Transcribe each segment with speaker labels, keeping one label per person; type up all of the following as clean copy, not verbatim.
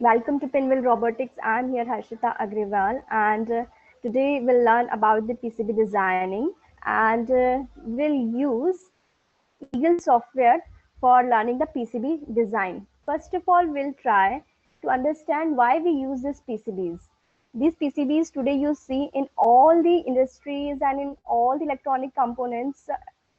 Speaker 1: Welcome to Pinwheel Robotics. I'm here Harshita Agrawal, and today we'll learn about the PCB designing, and we'll use Eagle software for learning the PCB design. First of all, we'll try to understand why we use these PCBs. These PCBs today you see in all the industries and in all the electronic components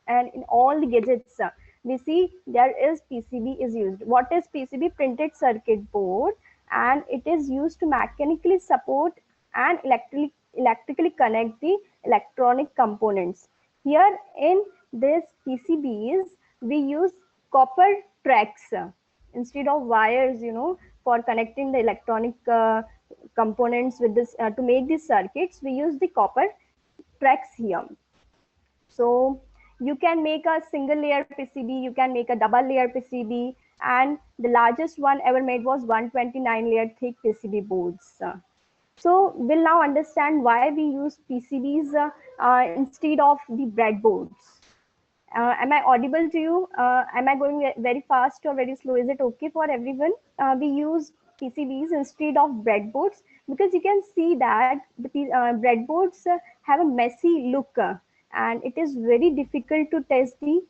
Speaker 1: and in all the gadgets. We see there is PCB is used. What is PCB? Printed circuit board, and it is used to mechanically support and electrically connect the electronic components. Here in this PCBs, we use copper tracks instead of wires, for connecting the electronic components with this to make these circuits. We use the copper tracks here. So you can make a single layer PCB, you can make a double layer PCB, and the largest one ever made was 129 layer thick PCB boards. So we'll now understand why we use PCBs instead of the breadboards. Am I audible to you? Am I going very fast or very slow? Is it okay for everyone? We use PCBs instead of breadboards because you can see that the breadboards have a messy look, and it is very difficult to test the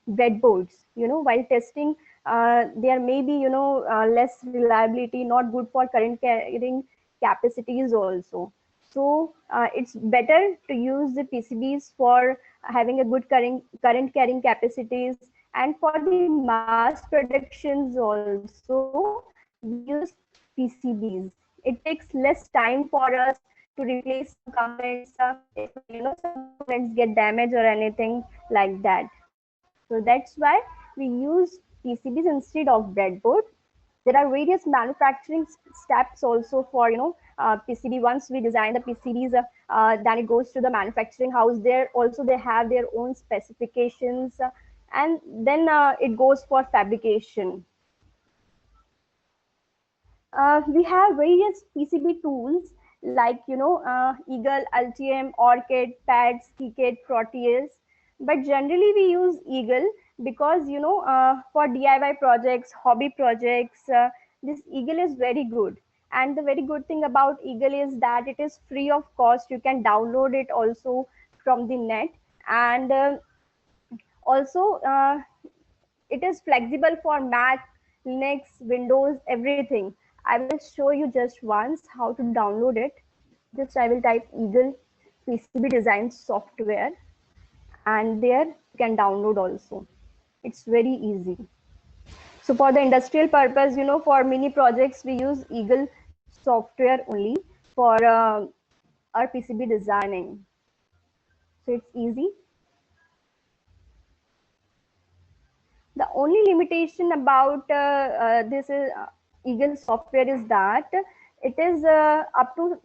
Speaker 1: breadboards. While testing, there may be less reliability, not good for current carrying capacities also. So it's better to use the PCBs for having a good current carrying capacities, and for the mass productions also we use PCBs. It takes less time for us to replace some components if some components get damaged or anything like that. So that's why we use PCBs instead of breadboard. There are various manufacturing steps also for PCB. Once we design the PCBs, then it goes to the manufacturing house. There also they have their own specifications, and then it goes for fabrication. We have various PCB tools like Eagle, Altium, Orchid, Pads, Kikit, Proteus. But generally we use Eagle because for DIY projects, hobby projects, this Eagle is very good. And the very good thing about Eagle is that it is free of cost. You can download it also from the net, and also it is flexible for Mac, Linux, Windows, everything. I will show you just once how to download it. Just I will type Eagle PCB design software, and there you can download also. It's very easy. So for the industrial purpose, for mini projects, we use Eagle software only for our PCB designing. So it's easy. The only limitation about this Eagle software is that it is up to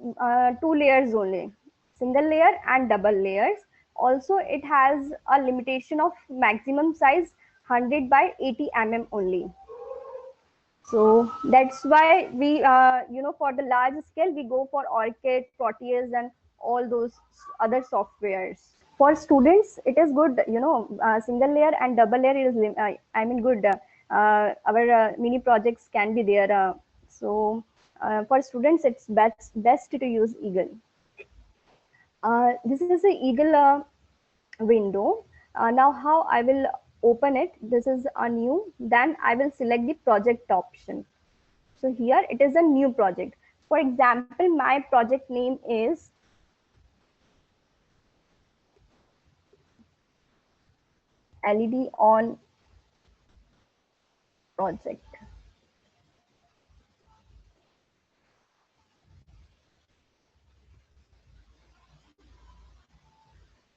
Speaker 1: 2 layers only, single layer and double layers. Also, it has a limitation of maximum size 100 by 80 only. So that's why we, for the large scale, we go for Orchid, Proteus, and all those other softwares. For students it is good, single layer and double layer is good. Our mini projects can be there, for students it's best to use Eagle. This is the Eagle window. Now how I will open it? This is a new, then I will select the project option. So here it is a new project. For example, my project name is LED on project.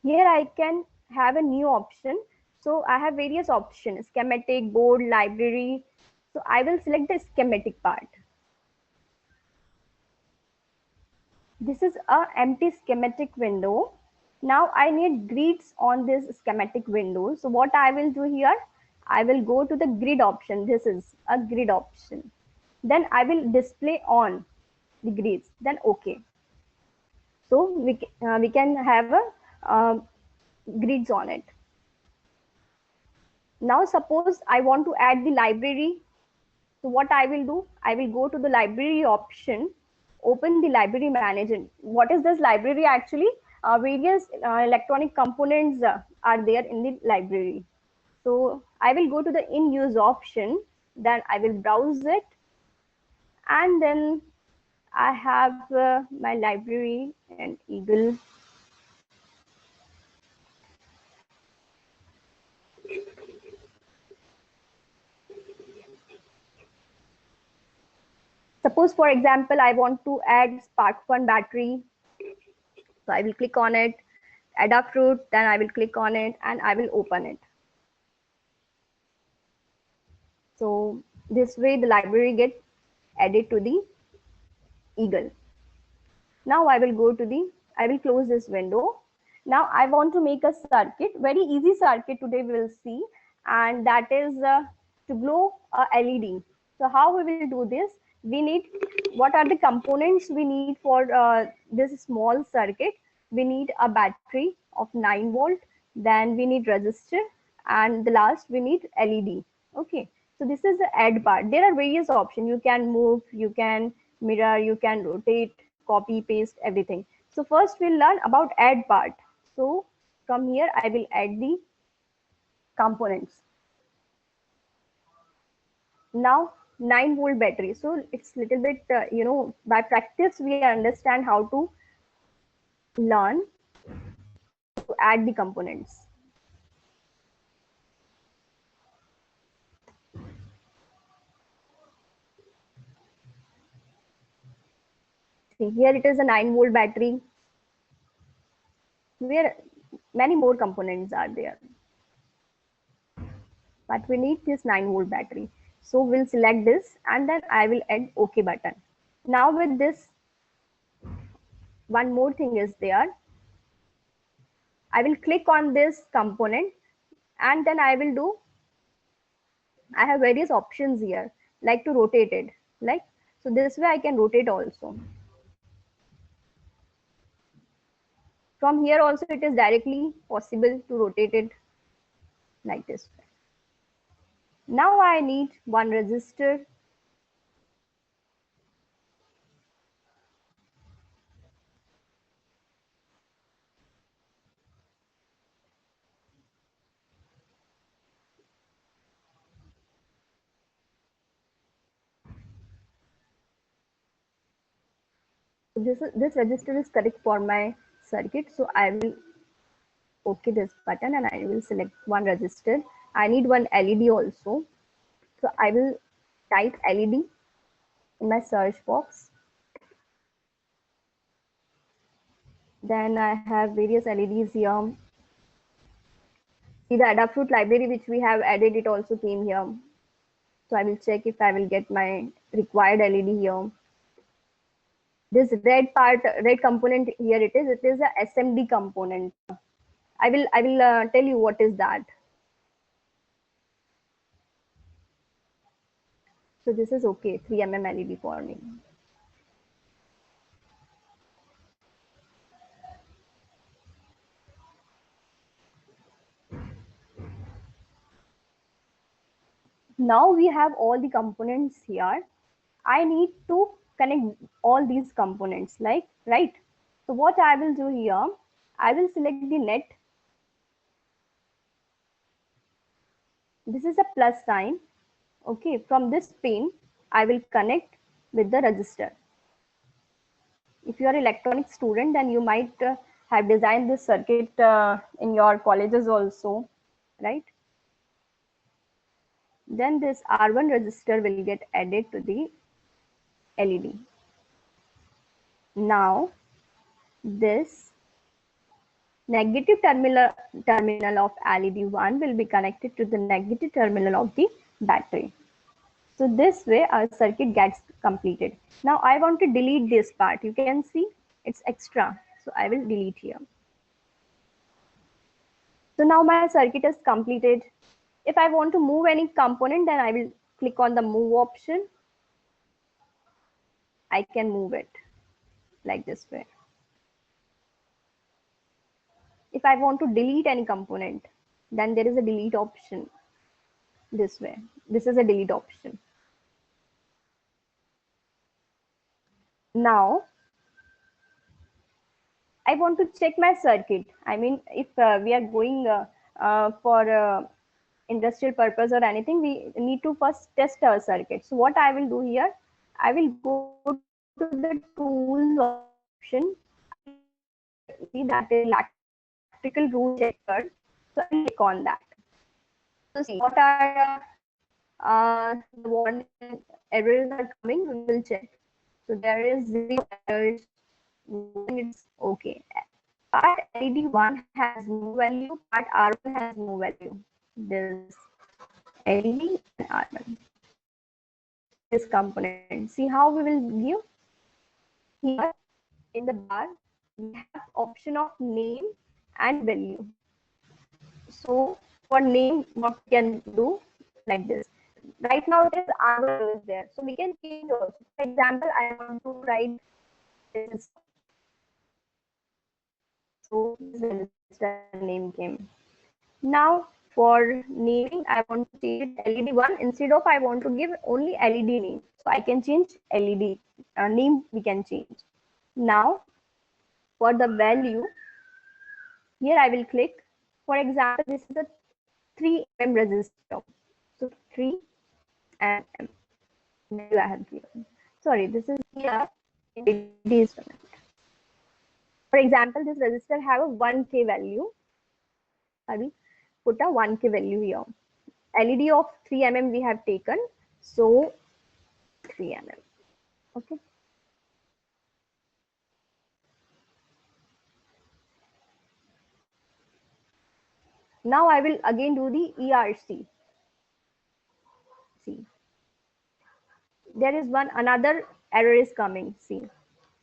Speaker 1: Here I can have a new option. So I have various options: schematic, board, library. So I will select the schematic part. This is a empty schematic window. Now I need grids on this schematic window. So what I will do here, I will go to the grid option. This is a grid option. Then I will display on the grids. Then OK. So we can have a grids on it. Now suppose I want to add the library. So what I will do, I will go to the library option, open the library manager. What is this library actually? Various electronic components are there in the library. So I will go to the in use option, then I will browse it, and then I have my library and Eagle. Suppose, for example, I want to add Spark 1 battery. So I will click on it, Adafruit, then I will click on it and I will open it. So this way the library gets added to the Eagle. Now I will close this window. Now I want to make a circuit, very easy circuit today we will see, and that is to glow a LED. So how we will do this? We need, what are the components we need for this small circuit? We need a battery of 9 volt, then we need resistor, and the last we need LED. Okay, so this is the add part. There are various options. You can move, you can mirror, you can rotate, copy, paste, everything. So first we'll learn about add part. So from here I will add the components. Now 9 volt battery. So it's little bit, by practice we understand how to learn to add the components. See, here it is a 9 volt battery where many more components are there. But we need this 9 volt battery. So we'll select this and then I will add OK button. Now with this, one more thing is there. I will click on this component and then I will do, I have various options here, like to rotate it, like, so this way I can rotate also. From here also it is directly possible to rotate it like this way. Now I need one resistor. So this resistor is correct for my circuit. So I will OK this button and I will select one resistor. I need one LED also. So I will type LED in my search box. Then I have various LEDs here. See the Adafruit library which we have added, it also came here. So I will check if I will get my required LED here. This red part, red component here it is a SMD component. I will tell you what is that. So this is okay, 3 mm LED for me. Now we have all the components here. I need to connect all these components, like, right? So what I will do here, I will select the net. This is a plus sign. Okay, from this pin, I will connect with the resistor. If you are an electronic student, then you might have designed this circuit in your colleges also, right? Then this R1 resistor will get added to the LED. Now this negative terminal of LED1 will be connected to the negative terminal of the battery. So this way our circuit gets completed. Now I want to delete this part. You can see it's extra. So I will delete here. So now my circuit is completed. If I want to move any component, then I will click on the move option. I can move it like this way. If I want to delete any component, then there is a delete option this way. This is a delete option. Now I want to check my circuit. I mean, if we are going for industrial purpose or anything, we need to first test our circuit. So what I will do here, I will go to the tools option. I will see that is electrical rule checker. So I will click on that. So see what are the warning errors are coming. We will check. So there is 0 errors. Warning it's okay. Part LED1 has no value. Part R1 has no value. This LED and R1. This component. See how we will give here in the bar. We have option of name and value. So for name, what we can do like this. Right now it is R1 is there, so we can change also. For example, I want to write this. So this register name came. Now for naming, I want to change it LED1 instead of I want to give only LED name. So I can change LED name. We can change. Now for the value, here I will click. For example, this is a 3 mm resistor. So 3 mm value I have given. Sorry, this is here in LED instrument. For example, this resistor have a 1K value. I will put a 1K value here. LED of 3 mm we have taken. So 3 mm. Okay. Now I will again do the ERC. See, there is another error is coming. See,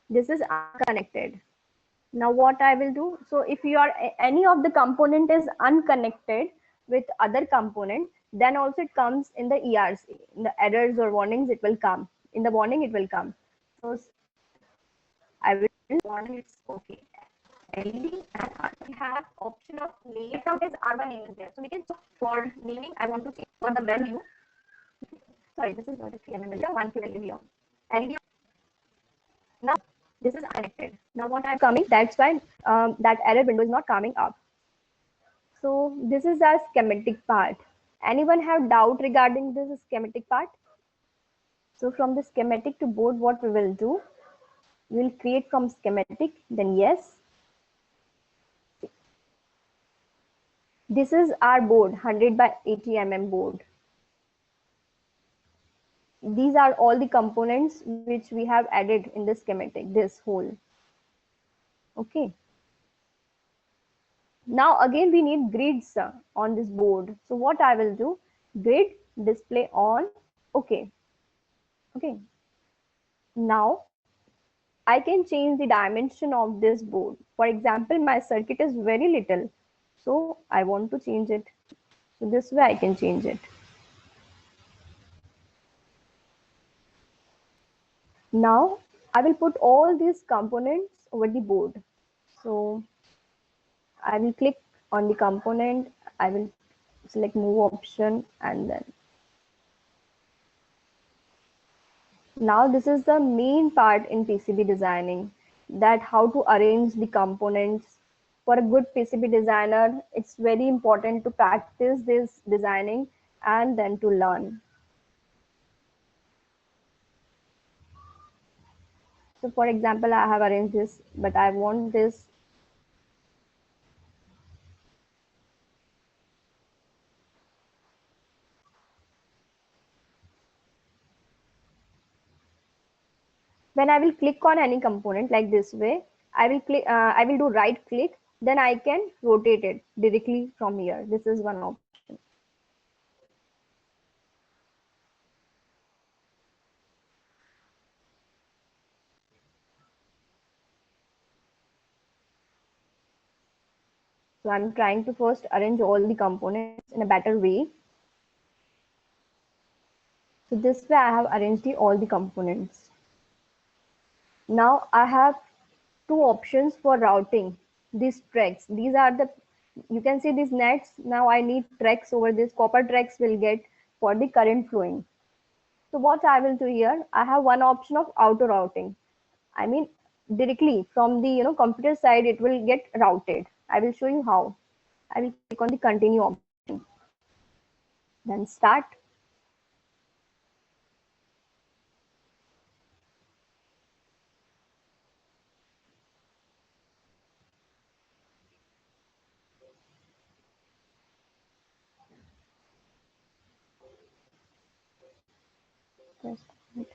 Speaker 1: this is unconnected. Now what I will do, so if you are any of the component is unconnected with other component, then also it comes in the ERC. In the errors or warnings, it will come. In the warning, it will come. So I will warning it's okay. LED and R. We have option of name. Now this R1 name is there. So we can check for naming. I want to change for the value. Sorry, this is not a 3 mm value, 1K value here. LED. Now this is unconnected. Now what I'm coming, that's why that error window is not coming up. So this is our schematic part. Anyone have doubt regarding this schematic part? So from the schematic to board, what we will do, we will create from schematic, then yes. This is our board, 100 by 80 mm board. These are all the components which we have added in the schematic, this whole. Okay. Now again we need grids on this board. So what I will do, grid display on, okay. Okay. Now I can change the dimension of this board. For example, my circuit is very little, so I want to change it. So this way I can change it. Now I will put all these components over the board. So I will click on the component. I will select move option and then. Now this is the main part in PCB designing, that how to arrange the components. For a good PCB designer, it's very important to practice this designing and then to learn. So for example, I have arranged this, but I want this. When I will click on any component like this way, I will click. I will do right click. Then I can rotate it directly from here. This is one option. So I'm trying to first arrange all the components in a better way. So this way I have arranged all the components. Now I have two options for routing these tracks. These are the, you can see these nets. Now I need tracks over this, copper tracks will get for the current flowing. So what I will do here, I have one option of auto routing. I mean, directly from the computer side, it will get routed. I will show you how. I will click on the continue option, then start. Just wait.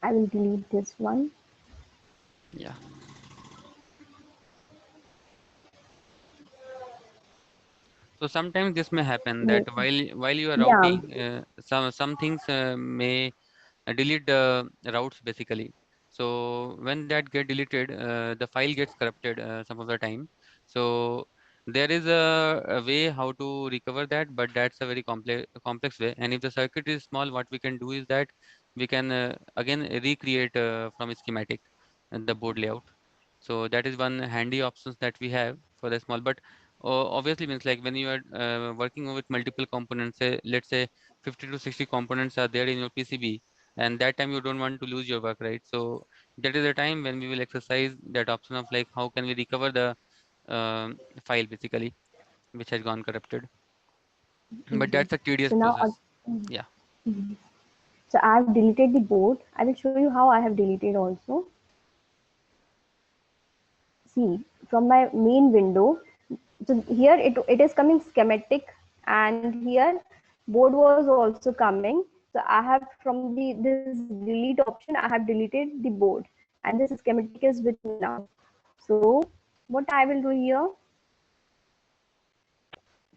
Speaker 1: I will delete this one.
Speaker 2: Yeah. So sometimes this may happen that
Speaker 1: Yes.
Speaker 2: while you are
Speaker 1: Yeah.
Speaker 2: routing, some things may delete the routes basically. So when that get deleted, the file gets corrupted some of the time. So there is a way how to recover that, but that's a very complex way. And if the circuit is small, what we can do is that we can again recreate from schematic the board layout. So that is one handy options that we have for the small. But obviously means like when you are working with multiple components, say let's say 50 to 60 components are there in your PCB, and that time you don't want to lose your work, right? So that is the time when we will exercise that option of like how can we recover the file basically which has gone corrupted. But
Speaker 1: Yes.
Speaker 2: that's a tedious
Speaker 1: So now,
Speaker 2: process. Yeah.
Speaker 1: mhm. So I have deleted the board. I will show you how I have deleted also. See, from my main window, so here it is coming schematic, and here board was also coming. So I have from the this delete option, I have deleted the board, and this schematic is with me now. So what I will do here,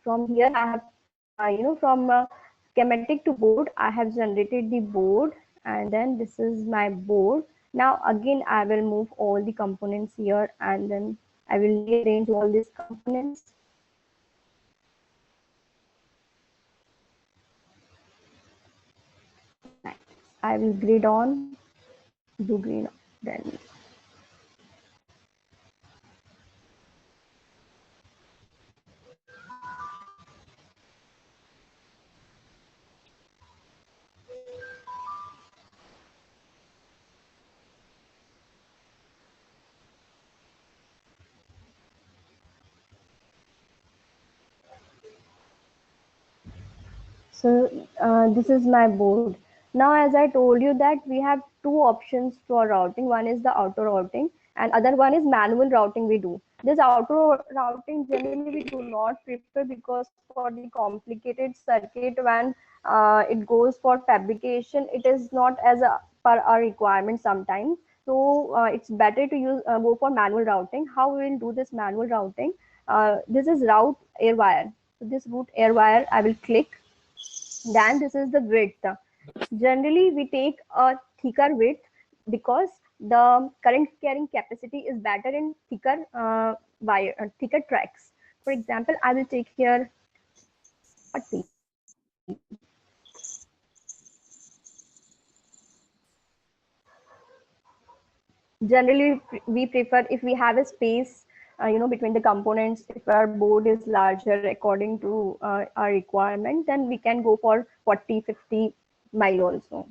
Speaker 1: from here I have from schematic to board, I have generated the board, and then this is my board. Now again I will move all the components here, and then I will rearrange all these components. I will grid on, do grid, then so this is my board. Now, as I told you that we have two options for routing. One is the auto routing, and other one is manual routing we do. This auto routing generally we do not prefer because for the complicated circuit when it goes for fabrication, it is not as a per our requirement sometimes. So it's better to use go for manual routing. How we will do this manual routing? This is route air wire. So this route air wire I will click, then this is the width. Generally, we take a thicker width because the current carrying capacity is better in thicker wire, thicker tracks. For example, I will take here 40. Generally, we prefer if we have a space, between the components. If our board is larger according to our requirement, then we can go for 40, 50 mile also.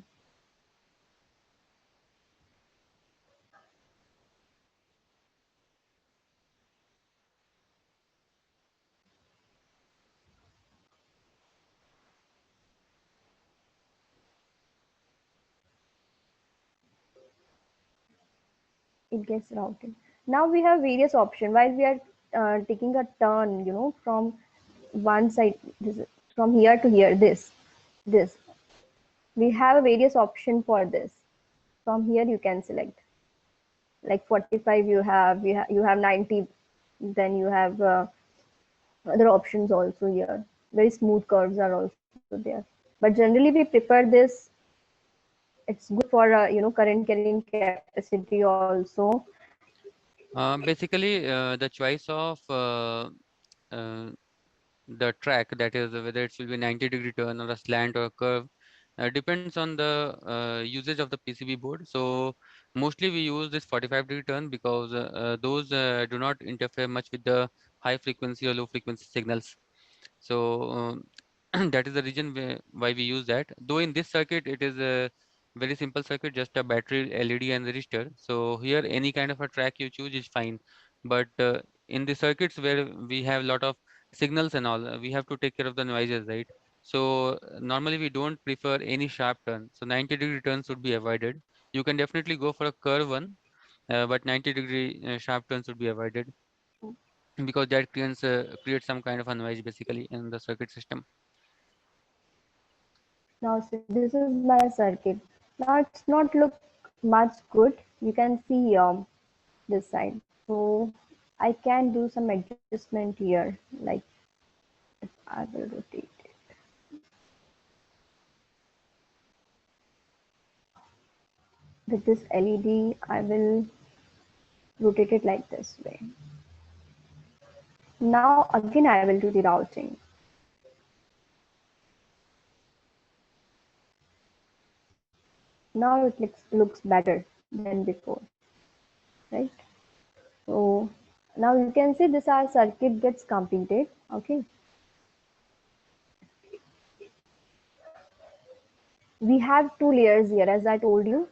Speaker 1: It gets routed. Now we have various options while we are taking a turn, from one side, this from here to here, this. We have various option for this. From here you can select. like 45 you have 90, then you have other options also here. Very smooth curves are also there, but generally we prefer this. It's good for current carrying capacity also.
Speaker 2: Basically, the choice of uh, the track, that is whether it will be 90-degree turn or a slant or a curve, depends on the usage of the PCB board. So mostly we use this 45-degree turn because those do not interfere much with the high frequency or low frequency signals. So that is the reason why we use that. Though in this circuit, it is a very simple circuit, just a battery, LED, and resistor. So here, any kind of a track you choose is fine. But in the circuits where we have a lot of signals and all, we have to take care of the noises, right? So normally we don't prefer any sharp turn. So 90-degree turns should be avoided. You can definitely go for a curve one, but 90-degree sharp turns should be avoided because that creates some kind of a noise basically in the circuit system.
Speaker 1: Now, so this is my circuit. Now it's not look much good. You can see this side. So I can do some adjustment here. Like I will rotate it with this LED. I will rotate it like this way. Now again I will do the routing. Now it looks better than before, right? So now you can see this our circuit gets completed. Okay, we have two layers here, as I told you.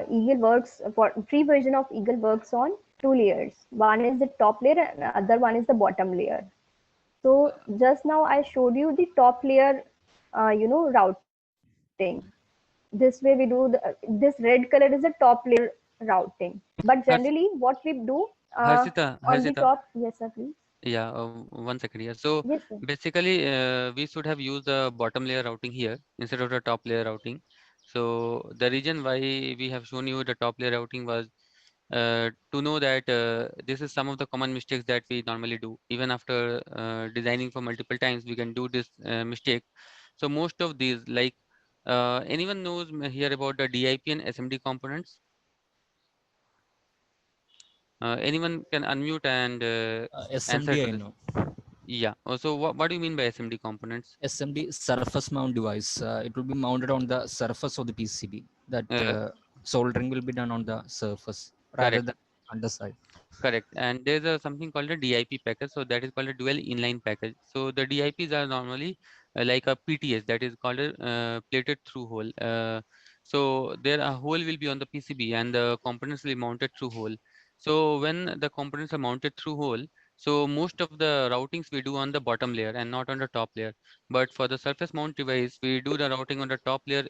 Speaker 1: Eagle works for free version of Eagle works on two layers. One is the top layer and other one is the bottom layer. So just now I showed you the top layer, routing. This way we do this red color is the top layer routing. But generally,
Speaker 2: Hers-
Speaker 1: what we do
Speaker 2: Harshita,
Speaker 1: on the
Speaker 2: Harshita,
Speaker 1: top, yes sir, please.
Speaker 2: yeah, 1 second here. So
Speaker 1: Yes sir.
Speaker 2: basically, we should have used the bottom layer routing here instead of the top layer routing. So the reason why we have shown you the top layer routing was to know that this is some of the common mistakes that we normally do. Even after designing for multiple times, we can do this mistake. So most of these, like anyone knows here about the DIP and SMD components? Anyone can unmute and answer
Speaker 3: SMD,
Speaker 2: to
Speaker 3: I
Speaker 2: this.
Speaker 3: know.
Speaker 2: Yeah. So what do you mean by SMD components?
Speaker 3: SMD, surface mount device. It will be mounted on the surface of the PCB. That
Speaker 2: Uh,
Speaker 3: soldering will be done on the surface rather
Speaker 2: Correct.
Speaker 3: than underside.
Speaker 2: Correct. And there's a something called a DIP package. So that is called a dual inline package. So the DIPs are normally like a PTS, that is called a plated through hole. So there a hole will be on the PCB and the components will be mounted through hole. So when the components are mounted through hole, so most of the routings we do on the bottom layer and not on the top layer. But for the surface mount device, we do the routing on the top layer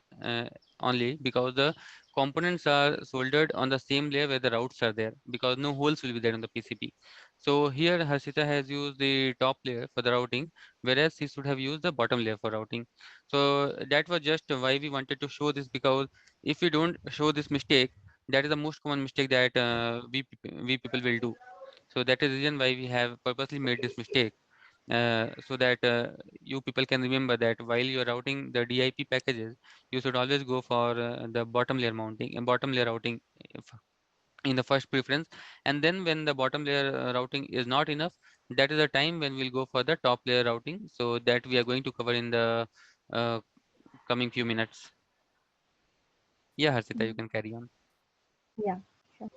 Speaker 2: only because the components are soldered on the same layer where the routes are there, because no holes will be there on the PCB. So here Harshita has used the top layer for the routing, whereas he should have used the bottom layer for routing. So that was just why we wanted to show this, because if we don't show this mistake, that is the most common mistake that we people will do. So that is the reason why we have purposely made this mistake, so that you people can remember that while you are routing the DIP packages, you should always go for the bottom layer mounting and bottom layer routing if, in the first preference. And then when the bottom layer routing is not enough, that is the time when we'll go for the top layer routing. So that we are going to cover in the uh, coming few minutes. Yeah, Harshita, you can carry on.
Speaker 1: Yeah, sure.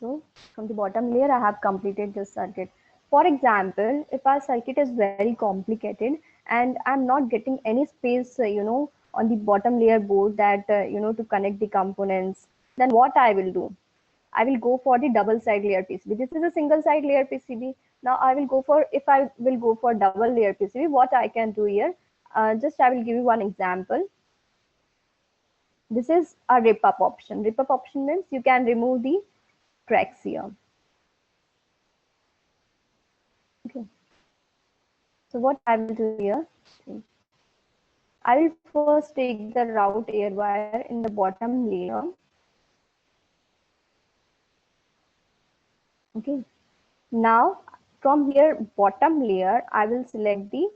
Speaker 1: So from the bottom layer, I have completed this circuit. For example, if our circuit is very complicated and I'm not getting any space, on the bottom layer board that, to connect the components, then what I will do? I will go for the double side layer PCB. This is a single side layer PCB. Now I will go for, if I will go for double layer PCB, what I can do here? Just I will give you one example. This is a rip up option. Rip up option means you can remove the tracks here. Okay. So what I will do here, I will first take the route air wire in the bottom layer. Okay. Now from here bottom layer, I will select the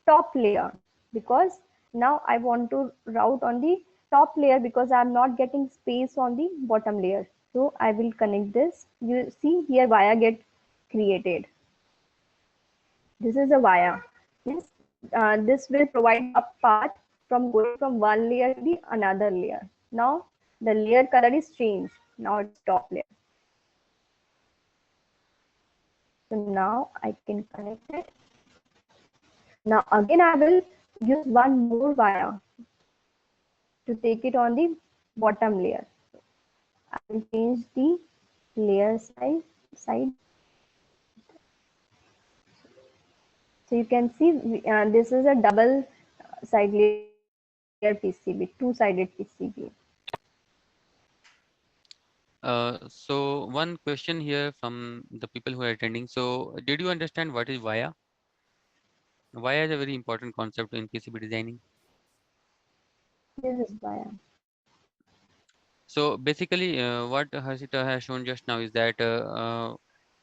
Speaker 1: top layer because now I want to route on the top layer because I am not getting space on the bottom layer. So I will connect this. You see here via get created. This is a via. Means this will provide a path from going from one layer to the another layer. Now the layer color is changed. Now it's top layer. So now I can connect it. Now again I will use one more wire to take it on the bottom layer. I will change the layer side. So you can see this is a double side layer PCB, two-sided PCB.
Speaker 2: So one question here from the people who are attending. So did you understand what is via? Via is a very important concept in PCB designing.
Speaker 1: This is wire.
Speaker 2: So basically, what Harshita has shown just now is that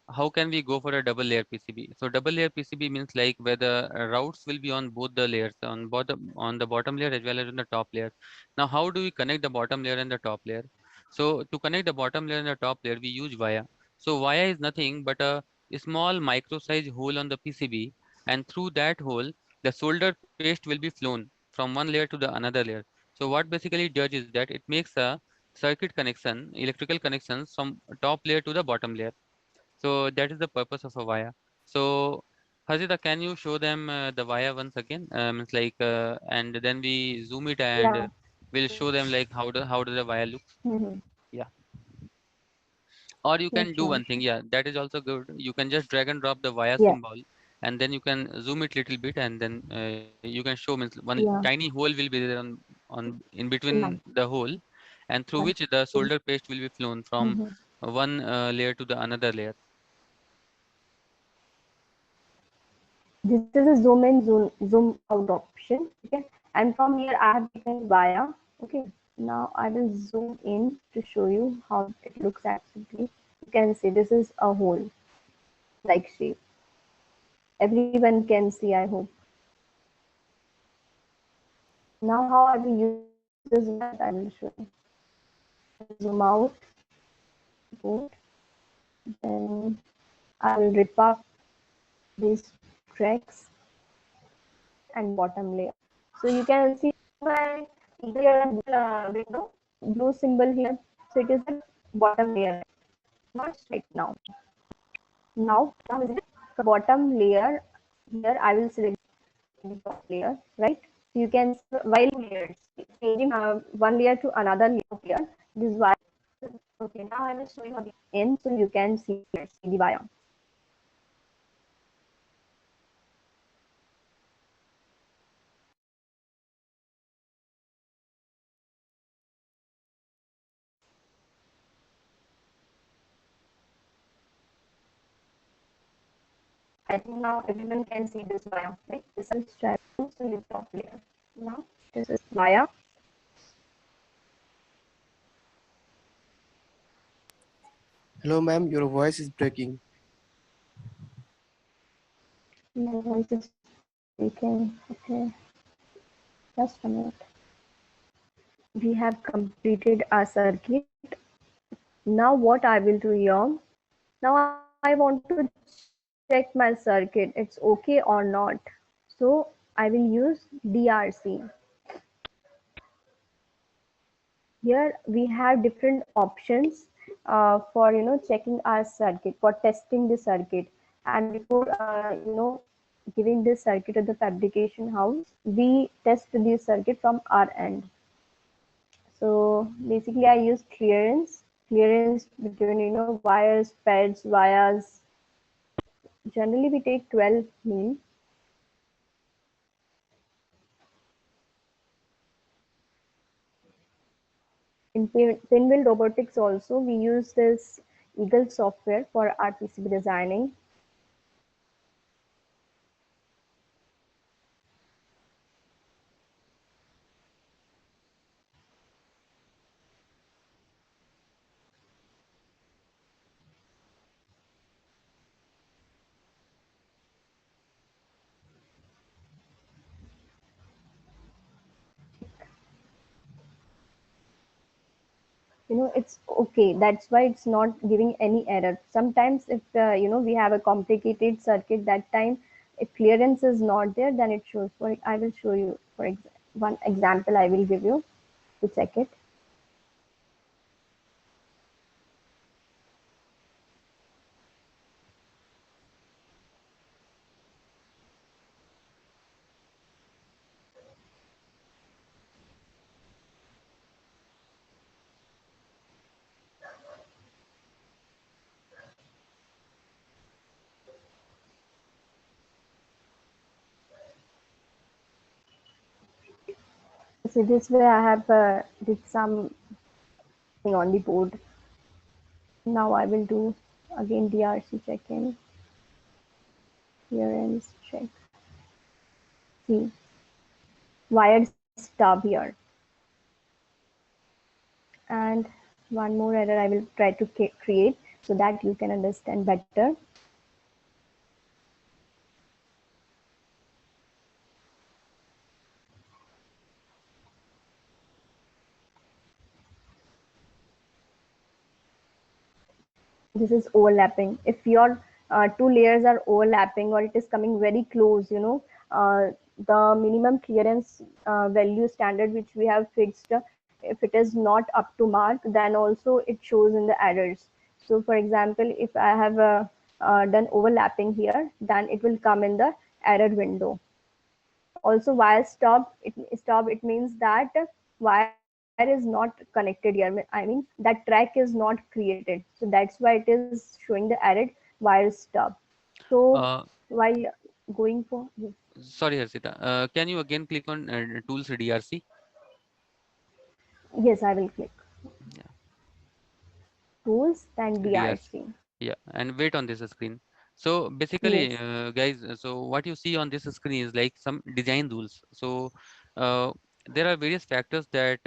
Speaker 2: how can we go for a double layer PCB? So double layer PCB means like where the routes will be on both the layers, on the bottom layer as well as on the top layer. Now, how do we connect the bottom layer and the top layer? So to connect the bottom layer and the top layer, we use via. So via is nothing but a small micro size hole on the PCB, and through that hole, the solder paste will be flown from one layer to the another layer. So what basically it does is that it makes a circuit connection, electrical connections from top layer to the bottom layer. So that is the purpose of a via. So Hazita, can you show them the via once again? It's like, and then we zoom it and
Speaker 1: Yeah.
Speaker 2: we'll show them like how does the via look.
Speaker 1: Mhm.
Speaker 2: Yeah. Or you
Speaker 1: Yeah,
Speaker 2: can do
Speaker 1: sure,
Speaker 2: one thing.
Speaker 1: sure.
Speaker 2: Yeah, that is also good. You can just drag and drop the via
Speaker 1: Yeah,
Speaker 2: symbol, and then you can zoom it little bit, and then you can show means one
Speaker 1: yeah,
Speaker 2: tiny hole will be there on in between
Speaker 1: yeah.
Speaker 2: the hole, and through which the
Speaker 1: Okay.
Speaker 2: solder paste will be flown from
Speaker 1: Mhm.
Speaker 2: one layer to the another layer.
Speaker 1: This is a zoom in, zoom out option. Okay, and from here I have taken via. Okay, now I will zoom in to show you how it looks actually. You can see this is a hole like shape. Everyone can see, I hope. Now how I will use this via that I will show you. Zoom out, boot, then I will rip up these tracks and bottom layer. So you can see my here window, blue symbol here. So it is the bottom layer, not right now. Now is it from bottom layer here I will select the top layer, right? So you can see while layers changing one layer to another layer. This is why. Okay, now I will show you how the end so you can see the biome. I think now everyone can see this biome, right? This is strap to the top layer. Now this is via.
Speaker 4: Hello, ma'am. Your voice is breaking.
Speaker 1: My voice is speaking. Okay, just a minute. We have completed our circuit. Now what I will do here? Now I want to check my circuit. It's okay or not. So I will use DRC. Here we have different options for checking our circuit, for testing the circuit. And before giving this circuit to the fabrication house, we test the circuit from our end. So basically I use clearance between wires, pads, wires. Generally we take 12 mil. In Pinwheel Robotics also we use this Eagle software for our PCB designing. It's okay. That's why it's not giving any error. Sometimes if we have a complicated circuit, that time if clearance is not there, then it shows. For I will show you one example I will give you to check it. So this way I have did some thing on the board. Now I will do again DRC check-in, clearance check. See, wired stub here. And one more error I will try to create so that you can understand better. This is overlapping. If your two layers are overlapping or it is coming very close, the minimum clearance value standard which we have fixed, if it is not up to mark, then also it shows in the errors. So for example, if I have done overlapping here, then it will come in the error window. Also, wire stop, it means that wire is not connected here. I mean, that track is not created. So that's why it is showing the error wire stop. So
Speaker 2: Uh,
Speaker 1: while going for, yes,
Speaker 2: Sorry, Harshita. Can you again click on tools DRC?
Speaker 1: yes, I will click
Speaker 2: Yeah,
Speaker 1: tools, then
Speaker 2: DRC.
Speaker 1: DRC.
Speaker 2: Yeah, and wait on this screen. So basically,
Speaker 1: Yes,
Speaker 2: guys, so what you see on this screen is like some design rules. So uh, there are various factors that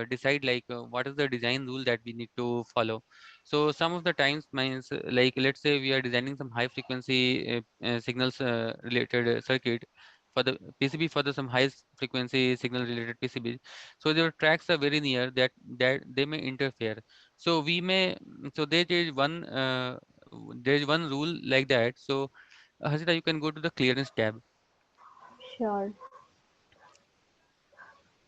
Speaker 2: decide like what is the design rule that we need to follow. So some of the times means like let's say we are designing some high frequency signals related circuit for the PCB for the some high frequency signal related PCB. So their tracks are very near that they may interfere. So we may so there is one rule like that. So Hasita, you can go to the clearance tab.
Speaker 1: sure.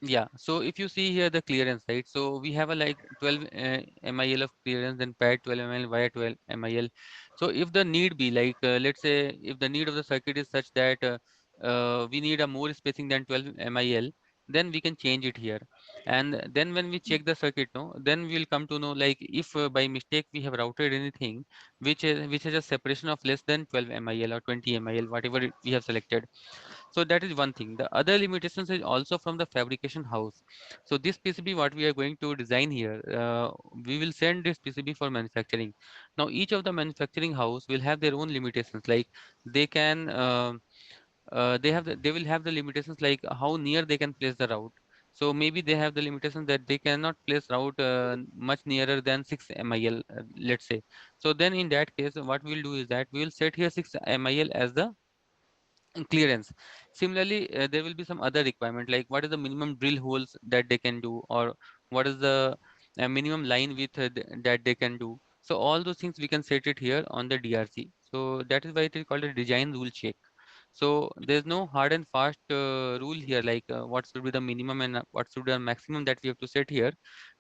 Speaker 2: Yeah, so if you see here the clearance, right? So we have a like 12 MIL of clearance, then pad 12 MIL via 12 MIL. So if the need be like, let's say if the need of the circuit is such that we need a more spacing than 12 MIL, then we can change it here. And then when we check the circuit, no, then we will come to know like if by mistake we have routed anything which has a separation of less than 12 MIL or 20 MIL, whatever we have selected. So that is one thing. The other limitations is also from the fabrication house. So this PCB what we are going to design here, we will send this PCB for manufacturing. Now each of the manufacturing house will have their own limitations, like they can they will have the limitations like how near they can place the route. So maybe they have the limitations that they cannot place route much nearer than 6 MIL, let's say. So then in that case what we'll do is that we will set here 6 MIL as the clearance. Similarly, there will be some other requirement like what is the minimum drill holes that they can do, or what is the minimum line width that they can do. So all those things we can set it here on the DRC. So that is why it is called a design rule check. So there's no hard and fast rule here like what should be the minimum and what should be the maximum that we have to set here.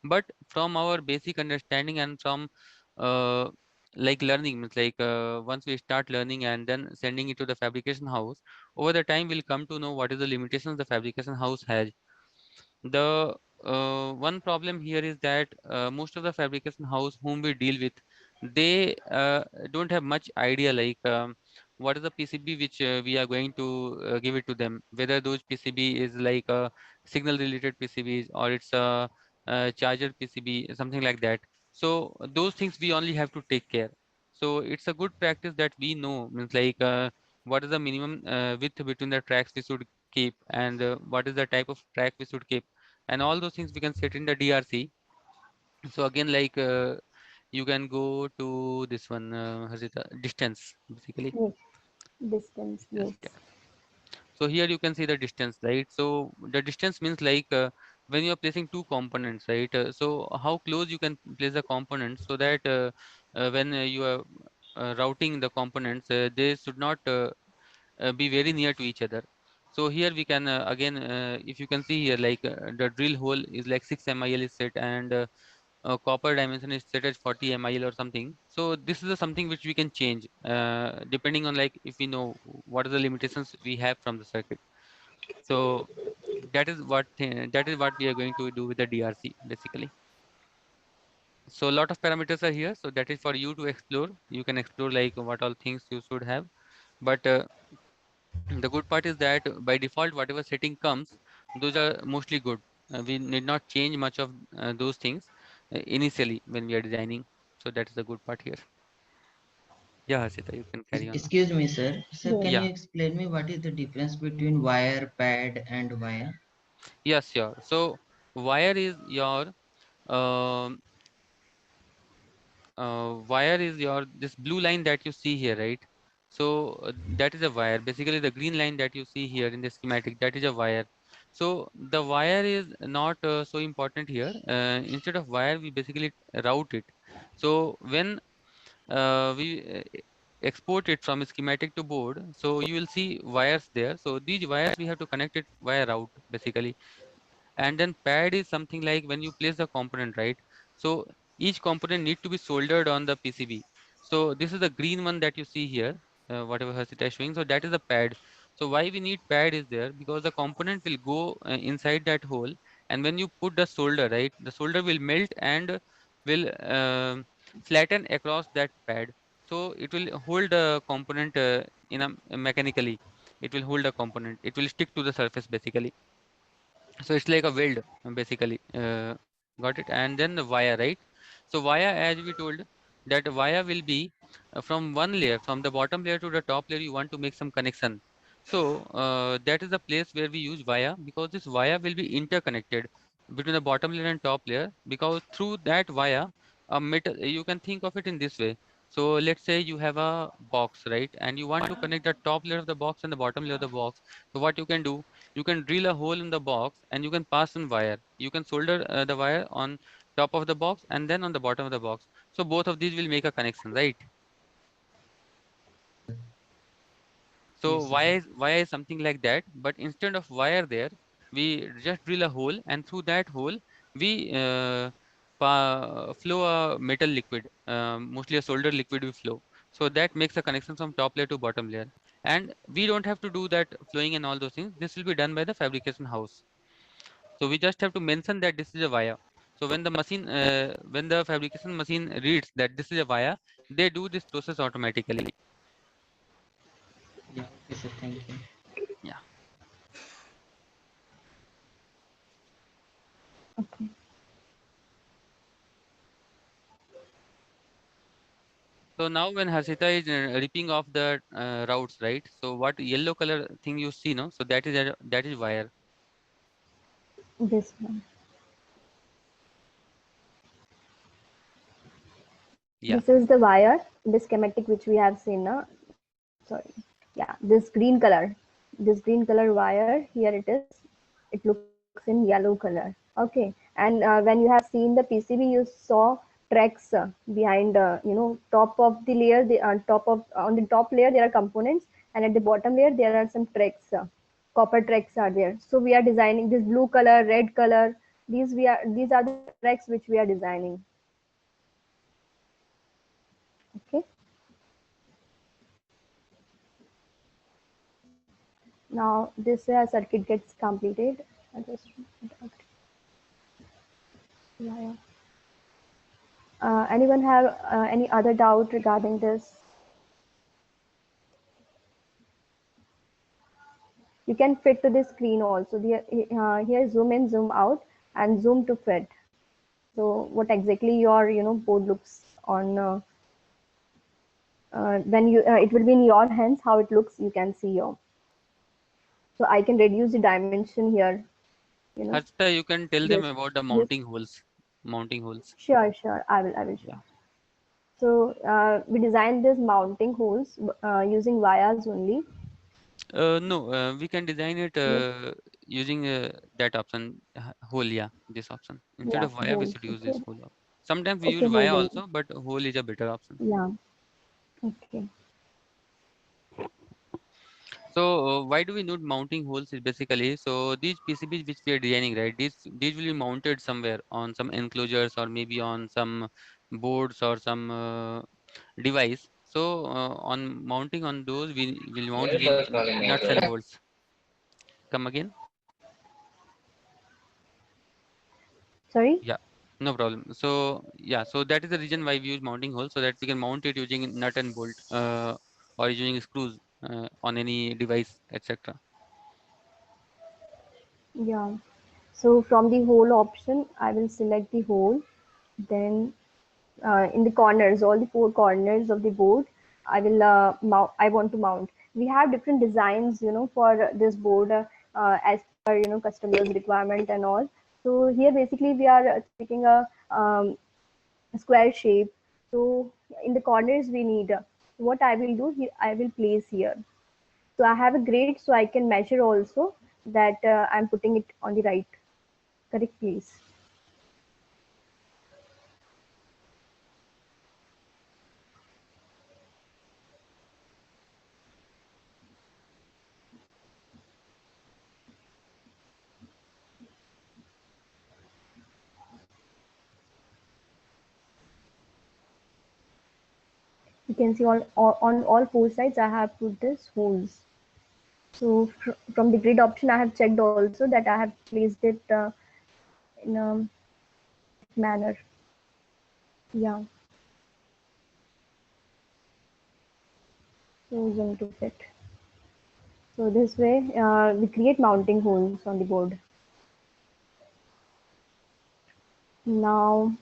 Speaker 2: But from our basic understanding and from uh, like learning means like once we start learning and then sending it to the fabrication house, over the time we'll come to know what is the limitations the fabrication house has. The one problem here is that most of the fabrication house whom we deal with, they don't have much idea like what is the PCB which we are going to give it to them, whether those PCB is like a signal related PCBs or it's a charger PCB, something like that. So those things we only have to take care. So it's a good practice that we know means like what is the minimum width between the tracks we should keep, and what is the type of track we should keep, and all those things we can set in the DRC. So again, like you can go to this one, Harshita, distance basically.
Speaker 1: Yes, distance,
Speaker 2: Yes,
Speaker 1: yes.
Speaker 2: yeah. So here you can see the distance, right? So the distance means like when you are placing two components, right? So how close you can place the components so that when you are routing the components, they should not be very near to each other. So here we can again, if you can see here, like the drill hole is like 6 MIL is set, and copper dimension is set as 40 MIL or something. So this is something which we can change depending on, like, if we know what are the limitations we have from the circuit. So that is what we are going to do with the DRC basically. So a lot of parameters are here, so that is for you to explore. You can explore like what all things you should have, but the good part is that by default whatever setting comes, those are mostly good. We need not change much of those things initially when we are designing. So that is the good part here. Yeah, Hasita, you can carry on now.
Speaker 5: Excuse me, sir. Sir,
Speaker 1: Yes.
Speaker 5: can
Speaker 2: Yeah,
Speaker 5: you explain me what is the difference between wire, pad, and wire?
Speaker 2: yes, sure. So wire is your um wire is your this blue line that you see here, right? So that is a wire. Basically, the green line that you see here in the schematic, that is a wire. So the wire is not so important here. Instead of wire, we basically route it. So when we export it from schematic to board, so you will see wires there. So these wires we have to connect it via route basically. And then pad is something like when you place the component, right? So each component need to be soldered on the PCB. So this is the green one that you see here, whatever Hasita is showing. So that is the pad. So why we need pad is there because the component will go inside that hole, and when you put the solder, right, the solder will melt and will flatten across that pad. So it will hold the component in a mechanically. It will hold the component. It will stick to the surface basically. So it's like a weld basically. Got it? And then the wire, right? So wire, as we told, that wire will be from one layer, from the bottom layer to the top layer, you want to make some connection. So that is the place where we use wire, because this wire will be interconnected between the bottom layer and top layer, because through that wire a metal, you can think of it in this way. So let's say you have a box, right, and you want to connect the top layer of the box and the bottom layer of the box. So what you can do, you can drill a hole in the box and you can pass in wire. You can solder the wire on top of the box and then on the bottom of the box. So both of these will make a connection, right? So
Speaker 5: Yes, sir.
Speaker 2: wire is something like that, but instead of wire there, we just drill a hole, and through that hole we flow a metal liquid, mostly a solder liquid we flow. So that makes a connection from top layer to bottom layer. And we don't have to do that flowing and all those things. This will be done by the fabrication house. So we just have to mention that this is a wire. So when the machine, when the fabrication machine reads that this is a wire, they do this process automatically.
Speaker 5: Yeah, okay, sir. Thank you.
Speaker 2: Yeah.
Speaker 1: Okay.
Speaker 2: So now when Hasita is ripping off the routes, right? So what yellow color thing you see, no? So that is wire.
Speaker 1: This one.
Speaker 2: Yeah.
Speaker 1: This is the wire, the schematic which we have seen now. Sorry. Yeah, this green color. This green color wire, here it is. It looks in yellow color. Okay. And when you have seen the PCB, you saw tracks behind, top of the layer, the top of on the top layer there are components, and at the bottom layer there are some tracks. Copper tracks are there. So we are designing this blue color, red color. These are the tracks which we are designing. Okay. Now this circuit gets completed. I just yeah. Anyone have any other doubt regarding this? You can fit to the screen also. Here zoom in, zoom out, and zoom to fit. So what exactly your board looks on when you it will be in your hands. How it looks, you can see your. So I can reduce the dimension here. You know
Speaker 2: Hasita, you can tell them
Speaker 1: this
Speaker 2: about the
Speaker 1: this.
Speaker 2: mounting holes. Mounting holes.
Speaker 1: Sure. I will show.
Speaker 2: Yeah.
Speaker 1: So we designed these mounting holes using wires only.
Speaker 2: No, we can design it
Speaker 1: Yes.
Speaker 2: using that option, whole, yeah, this option. Instead
Speaker 1: Yeah,
Speaker 2: of via, we
Speaker 1: whole.
Speaker 2: should use this
Speaker 1: Okay.
Speaker 2: whole option. Sometimes we use
Speaker 1: Okay, whole
Speaker 2: via
Speaker 1: will.
Speaker 2: also, but whole is a better option.
Speaker 1: Yeah. Okay.
Speaker 2: So why do we need mounting holes is basically, so these PCBs which we are designing, right? These will be mounted somewhere on some enclosures or maybe on some boards or some device. So on mounting on those, we will mount using nuts and bolts. Come again?
Speaker 1: Sorry?
Speaker 2: Yeah, no problem. So yeah, so that is the reason why we use mounting holes, so that we can mount it using nut and bolt or using screws on any device, etc.
Speaker 1: Yeah. So from the whole option, I will select the whole. Then in the corners, all the four corners of the board, I will mount. I want to mount. We have different designs, for this board as per customers' requirement and all. So here basically we are taking a square shape. So in the corners we need what I will do here. I will place here. So I have a grid, so I can measure also that I'm putting it on the right correct place. You can see on all four sides I have put this holes. So from the grid option I have checked also that I have placed it in a correct manner. Yeah, so it's going to fit. So this way we create mounting holes on the board. Now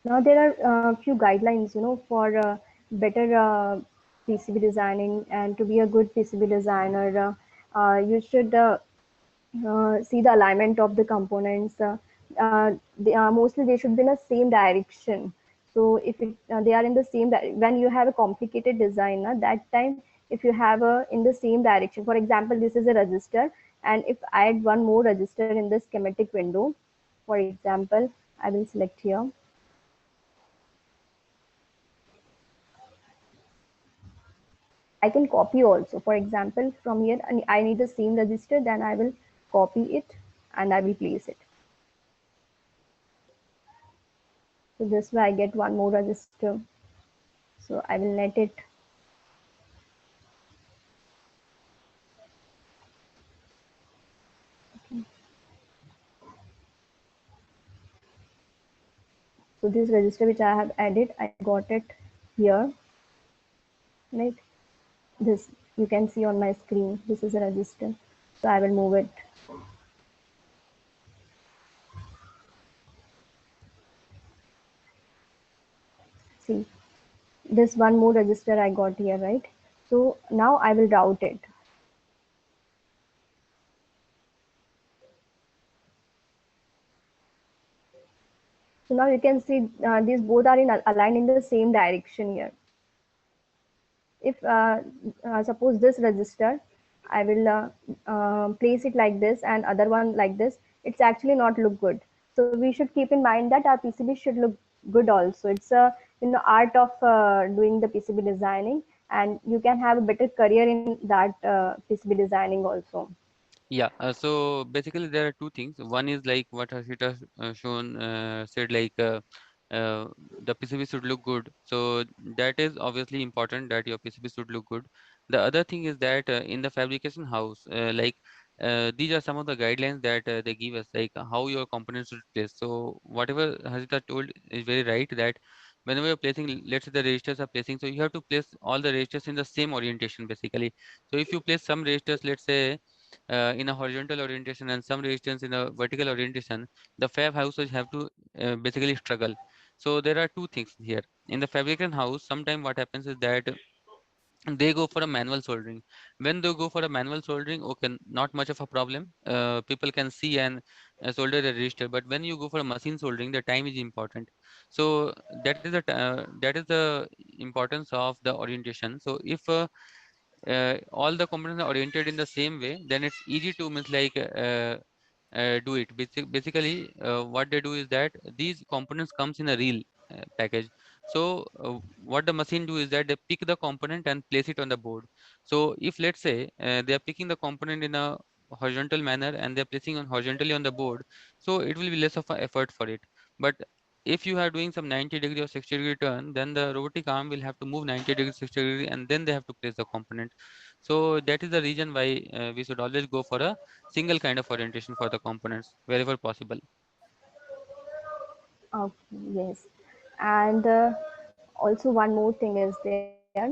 Speaker 1: now there are a few guidelines, for better PCB designing, and to be a good PCB designer, you should see the alignment of the components. Mostly they should be in the same direction. So if they are in the same, when you have a complicated design, that time if you have a in the same direction, for example, this is a resistor, and if I add one more resistor in the schematic window, for example, I will select here. I can copy also. For example, from here, I need the same resistor, then I will copy it and I will place it. So this way I get one more resistor. So I will net it. So this resistor which I have added, I got it here, right? This you can see on my screen. This is a resistor. So I will move it. See, this one more resistor I got here, right? So now I will route it. So now you can see these both are aligned in the same direction here. If suppose this resistor, I will place it like this and other one like this, it's actually not look good. So we should keep in mind that our PCB should look good also. It's a art of doing the PCB designing, and you can have a better career in that PCB designing also.
Speaker 2: Yeah, so basically there are two things. One is like what Harshita shown said, like the PCB should look good. So that is obviously important that your PCB should look good. The other thing is that in the fabrication house, these are some of the guidelines that they give us, like how your components should place. So whatever Harshita told is very right, that whenever you're placing, let's say the registers are placing, so you have to place all the registers in the same orientation basically. So if you place some registers, let's say in a horizontal orientation and some resistance in a vertical orientation, the fab houses have to basically struggle. So there are two things here. In the fabrication house, sometimes what happens is that they go for a manual soldering. When they go for a manual soldering, okay, not much of a problem. People can see and solder a resistor. But when you go for a machine soldering, the time is important. So that is the importance of the orientation. So if all the components are oriented in the same way, then it's easy to means like do it. Basically, what they do is that these components comes in a reel package. So what the machine do is that they pick the component and place it on the board. So if let's say they are picking the component in a horizontal manner and they're placing on horizontally on the board, so it will be less of an effort for it. But if you are doing some 90-degree or 60-degree turn, then the robotic arm will have to move 90-degree, 60-degree, and then they have to place the component. So that is the reason why we should always go for a single kind of orientation for the components wherever possible.
Speaker 1: Okay, yes. And also one more thing is there.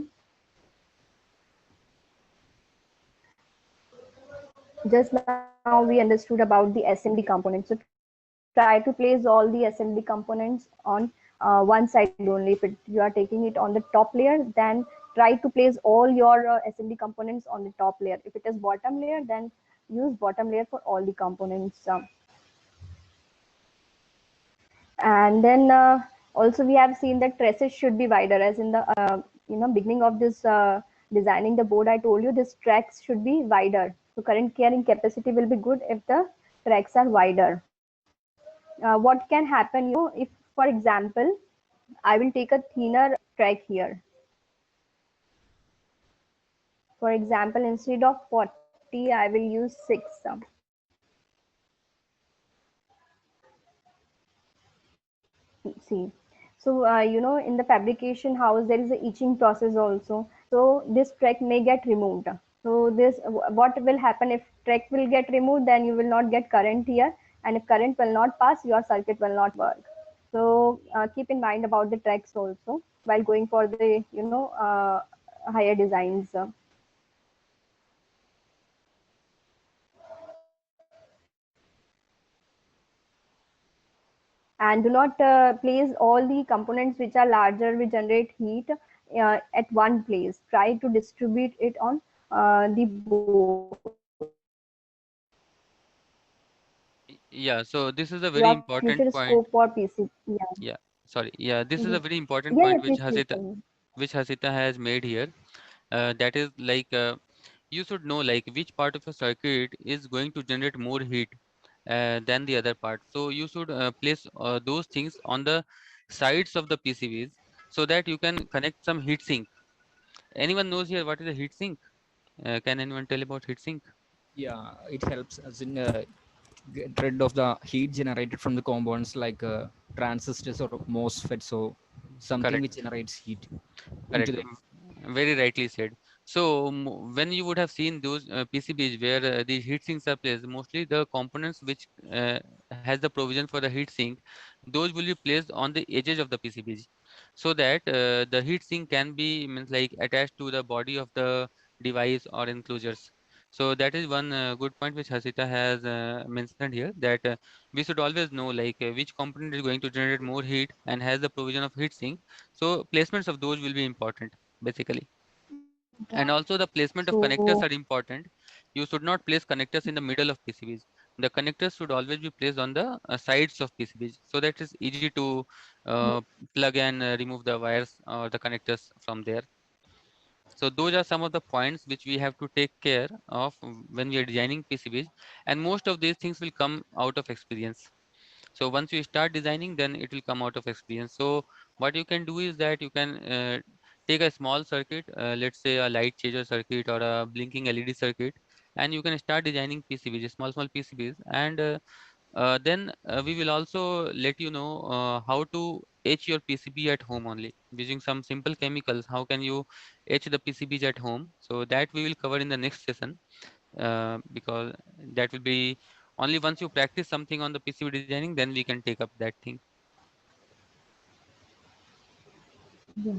Speaker 1: Just now we understood about the assembly components. So try to place all the assembly components on one side only. If you are taking it on the top layer, then try to place all your assembly components on the top layer. If it is bottom layer, then use bottom layer for all the components. And then also we have seen that trusses should be wider, as in the beginning of this designing the board I told you this tracks should be wider. So current carrying capacity will be good if the tracks are wider. What can happen, if for example I will take a thinner track here. For example, instead of 40 I will use 6. See, so in the fabrication house there is a etching process also, so this track may get removed. So this what will happen, if track will get removed, then you will not get current here, and if current will not pass, your circuit will not work. So keep in mind about the tracks also while going for the higher designs. And do not place all the components which are larger, which generate heat at one place. Try to distribute it on the board.
Speaker 2: Yeah, so this is a
Speaker 1: Your
Speaker 2: very
Speaker 1: future
Speaker 2: important
Speaker 1: scope
Speaker 2: point.
Speaker 1: for PC. Yeah.
Speaker 2: Yeah, sorry. Yeah, this is
Speaker 1: Mhm.
Speaker 2: a very important
Speaker 1: Yeah,
Speaker 2: point
Speaker 1: yeah, please tell me.
Speaker 2: which Hasita has made here. That is like you should know like which part of a circuit is going to generate more heat than the other part. So you should place those things on the sides of the PCBs so that you can connect some heat sink. Anyone knows here what is a heat sink? Can anyone tell about heat sink?
Speaker 3: Yeah, it helps us in get rid of the heat generated from the components like transistors or MOSFETs, so something which
Speaker 2: Correct.
Speaker 3: generates heat into
Speaker 2: Correct.
Speaker 3: the.
Speaker 2: Very rightly said. So when you would have seen those PCBs where the heat sinks are placed, mostly the components which has the provision for the heat sink, those will be placed on the edges of the PCBs, so that the heat sink can be means like attached to the body of the device or enclosures. So that is one good point which Hasita has mentioned here, that we should always know like which component is going to generate more heat and has the provision of heat sink. So placements of those will be important basically. And
Speaker 1: Right.
Speaker 2: also the placement of
Speaker 1: So
Speaker 2: connectors are important. You should not place connectors in the middle of PCBs. The connectors should always be placed on the sides of PCBs, so that it's easy to plug and remove the wires or the connectors from there. So those are some of the points which we have to take care of when we are designing PCBs, and most of these things will come out of experience. So once you start designing, then it will come out of experience. So what you can do is that you can take a small circuit, let's say a light changer circuit or a blinking LED circuit, and you can start designing PCBs, small PCBs, and then we will also let you know how to etch your PCB at home only using some simple chemicals. How can you etch the PCBs at home? So that we will cover in the next session, because that will be only once you practice something on the PCB designing, then we can take up that thing.
Speaker 1: yeah.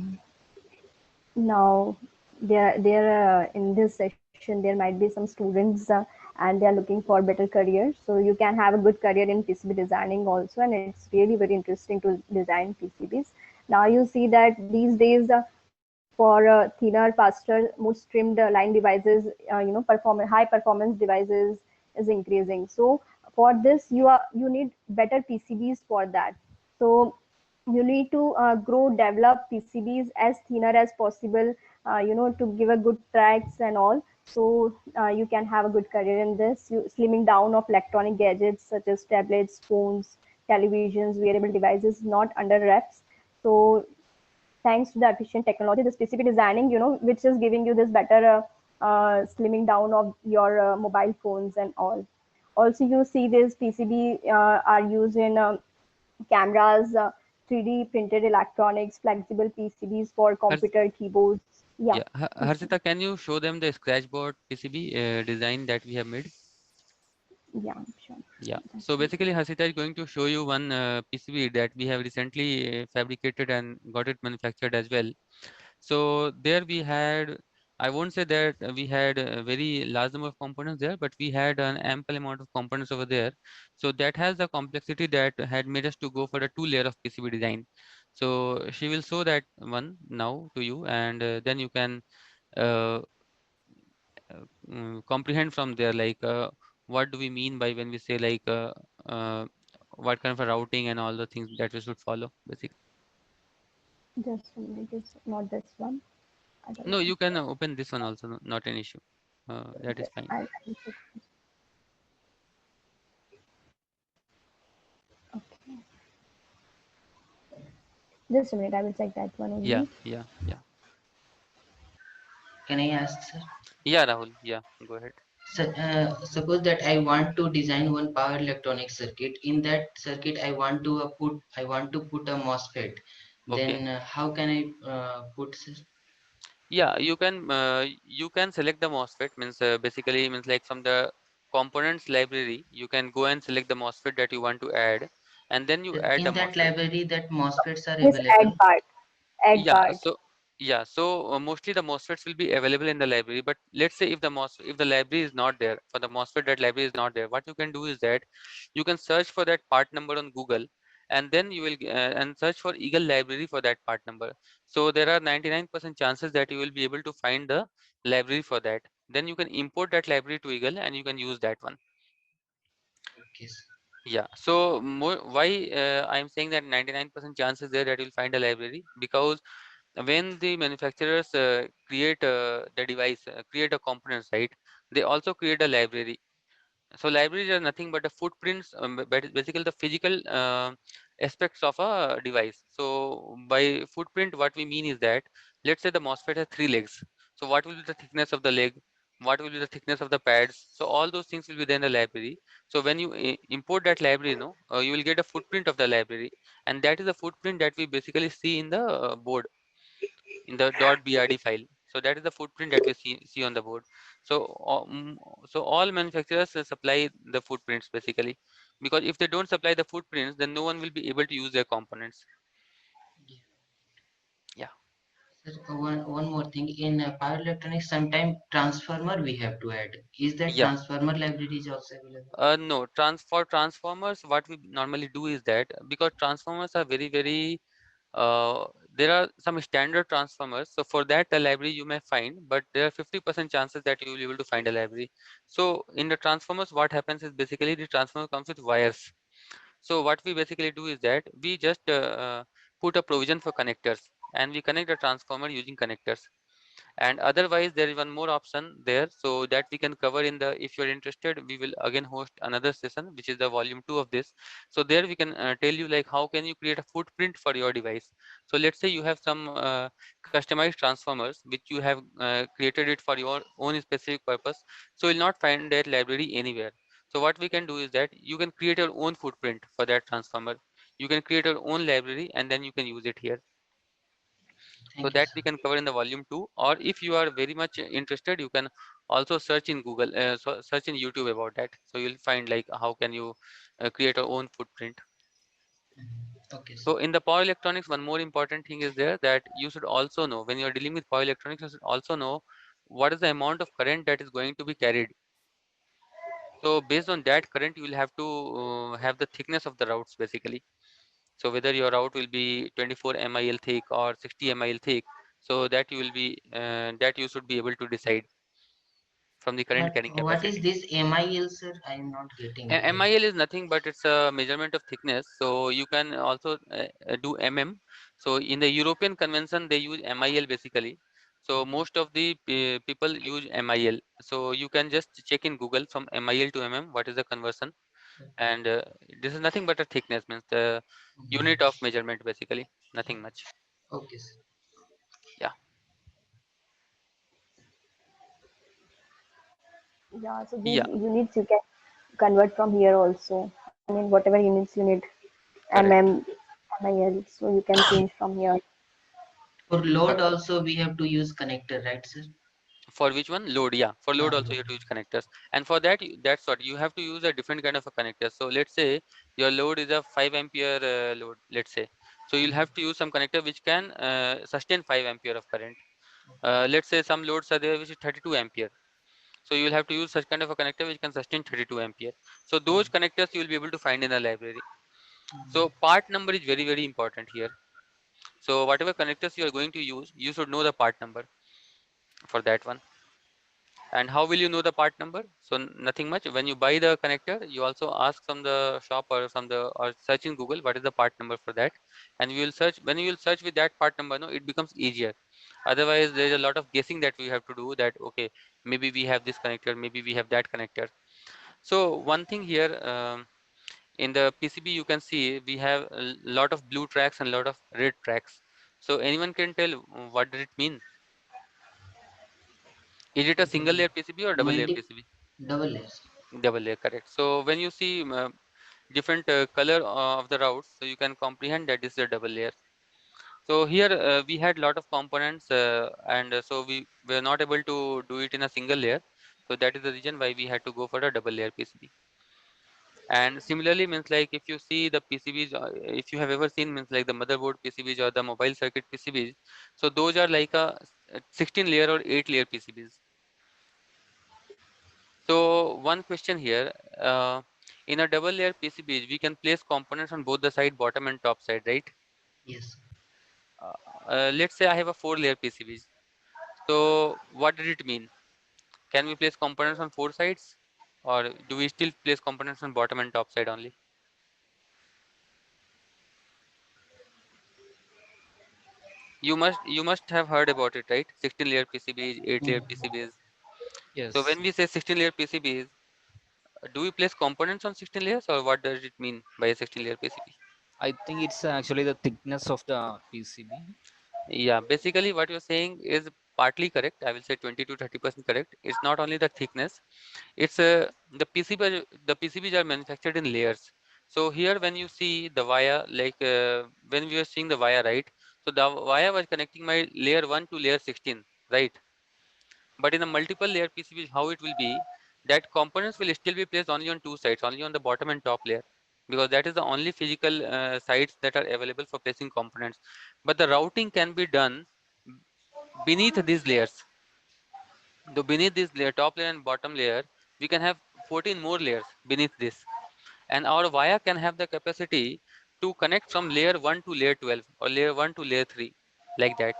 Speaker 1: Now there in this session there might be some students and they are looking for better careers, so you can have a good career in PCB designing also, and it's really very interesting to design PCBs. Now you see that these days for thinner, faster, more trimmed line devices, high performance devices is increasing. So for this, you need better PCBs for that. So you need to grow, develop PCBs as thinner as possible, to give a good tracks and all. So you can have a good career in this. Slimming down of electronic gadgets such as tablets, phones, televisions, wearable devices, not under wraps. So thanks to the efficient technology, this PCB designing, which is giving you this better slimming down of your mobile phones and all. Also, you see this PCB are used in cameras, 3D printed electronics, flexible PCBs for
Speaker 2: Hers
Speaker 1: computer keyboards. Yeah,
Speaker 2: yeah,
Speaker 1: please.
Speaker 2: Harshita, can you show them the scratchboard PCB design that we have made?
Speaker 1: Yeah, sure.
Speaker 2: Yeah.
Speaker 1: Just
Speaker 2: So basically, Hasita is going to show you one PCB that we have recently fabricated and got it manufactured as well. So there we had, I won't say that we had a very large number of components there, but we had an ample amount of components over there. So that has the complexity that had made us to go for a two-layer of PCB design. So she will show that one now to you, and then you can uh, comprehend from there, like what do we mean by when we say like uh, what kind of a routing and all the things that we should follow basically.
Speaker 1: a minute, it's not this one. Other
Speaker 2: No,
Speaker 1: one.
Speaker 2: you can open this one also, not an issue. That is
Speaker 1: Just,
Speaker 2: fine.
Speaker 1: I'll check. Okay. Just a minute, I will check that one
Speaker 2: Yeah,
Speaker 1: only.
Speaker 2: yeah, yeah.
Speaker 5: Can I ask, sir?
Speaker 2: Yeah, Rahul, yeah, go ahead.
Speaker 5: So, suppose that I want to design one power electronic circuit. In that circuit, I want to put a MOSFET.
Speaker 2: Okay.
Speaker 5: Then how can I put, sir?
Speaker 2: Yeah, you can select the MOSFET, means basically means like from the components library you can go and select the MOSFET that you want to add, and then you
Speaker 5: Sir,
Speaker 2: add the
Speaker 5: in that
Speaker 2: MOSFET.
Speaker 5: library, that MOSFETs are
Speaker 1: This add
Speaker 5: available.
Speaker 1: part, add
Speaker 2: Yeah,
Speaker 1: part.
Speaker 2: so mostly the MOSFETs will be available in the library. But let's say if if the library is not there for the MOSFET, that library is not there. What you can do is that you can search for that part number on Google, and then you will and search for Eagle library for that part number. So there are 99% chances that you will be able to find the library for that. Then you can import that library to Eagle and you can use that one.
Speaker 5: Okay, sir.
Speaker 2: Yeah. So more, why I'm saying that 99% chances there that you'll find a library, because when the manufacturers create the device, create a components, right, they also create a library. So libraries are nothing but the footprints, but basically the physical aspects of a device. So by footprint, what we mean is that, let's say the MOSFET has three legs. So what will be the thickness of the leg? What will be the thickness of the pads? So all those things will be there in the library. So when you import that library, you will get a footprint of the library, and that is the footprint that we basically see in the board, in the .brd file. So that is the footprint that we see on the board. So so all manufacturers supply the footprints basically, because if they don't supply the footprints, then no one will be able to use their components.
Speaker 5: Yeah.
Speaker 2: Yeah.
Speaker 5: Sir, one more thing. In power electronics, sometime transformer we have to add. Is that
Speaker 2: Yeah.
Speaker 5: transformer library is also available?
Speaker 2: No, for transformers, what we normally do is that, because transformers are very, very uh, there are some standard transformers, so for that the library you may find, but there are 50% chances that you will be able to find a library. So in the transformers, what happens is basically the transformer comes with wires. So what we basically do is that we just put a provision for connectors, and we connect the transformer using connectors. And otherwise there is one more option there, so that we can cover in the, if you're interested, we will again host another session, which is the volume 2 of this. So there we can tell you like how can you create a footprint for your device. So let's say you have some customized transformers which you have created it for your own specific purpose, so you'll not find that library anywhere. So what we can do is that you can create your own footprint for that transformer, you can create your own library, and then you can use it here. So
Speaker 5: Thank you,
Speaker 2: that
Speaker 5: sir.
Speaker 2: we can cover in the volume 2, or if you are very much interested, you can also search in Google, search in YouTube about that. So you'll find like how can you create your own footprint.
Speaker 5: Okay, sir.
Speaker 2: So in the power electronics, one more important thing is there, that you should also know, when you are dealing with power electronics, you should also know what is the amount of current that is going to be carried. So based on that current, you will have to have the thickness of the routes basically. So whether your route will be 24 mil thick or 60 mil thick, So that you will be that you should be able to decide from the current
Speaker 5: But
Speaker 2: carrying
Speaker 5: what is
Speaker 2: capacity.
Speaker 5: this MIL, sir? I am not getting it here.
Speaker 2: MIL is nothing but it's a measurement of thickness. So you can also do So in the European convention, they use MIL basically. So most of the people use MIL. So you can just check in Google from MIL to what is the conversion. And this is nothing but a thickness, means the unit of measurement basically, nothing much.
Speaker 5: Okay, sir.
Speaker 2: Yeah.
Speaker 1: Yeah, so these
Speaker 2: Yeah,
Speaker 1: units you can convert from here also. I mean, whatever units you need,
Speaker 2: correct.
Speaker 1: mm, mil, so you can change from here.
Speaker 5: For
Speaker 2: Uh,
Speaker 5: load also we have to use connector, right, sir?
Speaker 2: for which one? Load. Yeah, for load also you have
Speaker 5: Load.
Speaker 2: to use connectors, and for that that's what you have to use a different kind of a connector. So let's say your load is a 5 ampere load, let's say. So you'll have to use some connector which can sustain 5 ampere of current. Let's say some loads are there which is 32 ampere. So you will have to use such kind of a connector which can sustain 32 ampere. So those connectors you will be able to find in the library. So part number is very, very important here. So whatever connectors you are going to use, you should know the part number for that one. And how will you know the part number? So nothing much. When you buy the connector, you also ask from the shop or or search in Google what is the part number for that, and you will search. When you will search with that part number, no, it becomes easier. Otherwise, there is a lot of guessing that we have to do. That okay, maybe we have this connector, maybe we have that connector. So one thing here, in the PCB, you can see we have a lot of blue tracks and a lot of red tracks. So anyone can tell what does it mean? Is it a
Speaker 5: Okay.
Speaker 2: single layer PCB or double layer
Speaker 5: Multi
Speaker 2: PCB?
Speaker 5: double layers.
Speaker 2: Double layer, correct. So when you see different color of the routes, so you can comprehend that this is a double layer. So here we had lot of components, and so we were not able to do it in a single layer. So that is the reason why we had to go for a double layer PCB. And similarly, means like if you see the PCBs, if you have ever seen, means like the motherboard PCBs or the mobile circuit PCBs, so those are like a 16 layer or 8 layer PCBs. So one question here, in a double layer PCB, we can place components on both the side, bottom and top side, right?
Speaker 5: Yes.
Speaker 2: Uh, let's say I have a 4 layer PCB. So what did it mean? Can we place components on 4 sides, or do we still place components on bottom and top side only? You must have heard about it, right? 16 layer PCBs, 8 layer PCBs. So
Speaker 3: Yes,
Speaker 2: when we say 16 layer PCBs, do we place components on 16 layers, or what does it mean by a 16 layer PCB?
Speaker 3: I think it's actually the thickness of the PCB.
Speaker 2: Yeah, basically what you're saying is partly correct. I will say 20 to 30% correct. It's not only the thickness, it's the PCBs are manufactured in layers. So here when you see the wire, like when we were seeing the wire, right? So the wire was connecting my layer 1 to layer 16, right? But in a multiple layer PCB, how it will be, that components will still be placed only on 2 sides, only on the bottom and top layer, because that is the only physical sites that are available for placing components. But the routing can be done beneath these layers. So beneath this layer, top layer and bottom layer, we can have 14 more layers beneath this. And our wire can have the capacity to connect from layer 1 to layer 12 or layer 1 to layer 3, like that.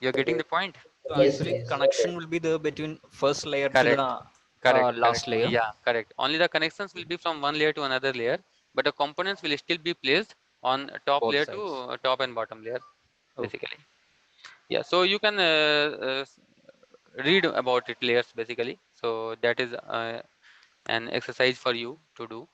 Speaker 2: You're getting the point?
Speaker 3: So
Speaker 5: Yes, sir.
Speaker 3: actually,
Speaker 5: Yes.
Speaker 3: connection will be there between first layer to
Speaker 2: Correct.
Speaker 3: the
Speaker 2: Correct, correct.
Speaker 3: last layer,
Speaker 2: Yeah, correct. Only the connections will be from one layer to another layer, but the components will still be placed on top
Speaker 3: both
Speaker 2: layer to
Speaker 3: sides.
Speaker 2: top and bottom layer,
Speaker 3: Okay.
Speaker 2: basically. Yeah, so you can read about it layers basically. So that is an exercise for you to do.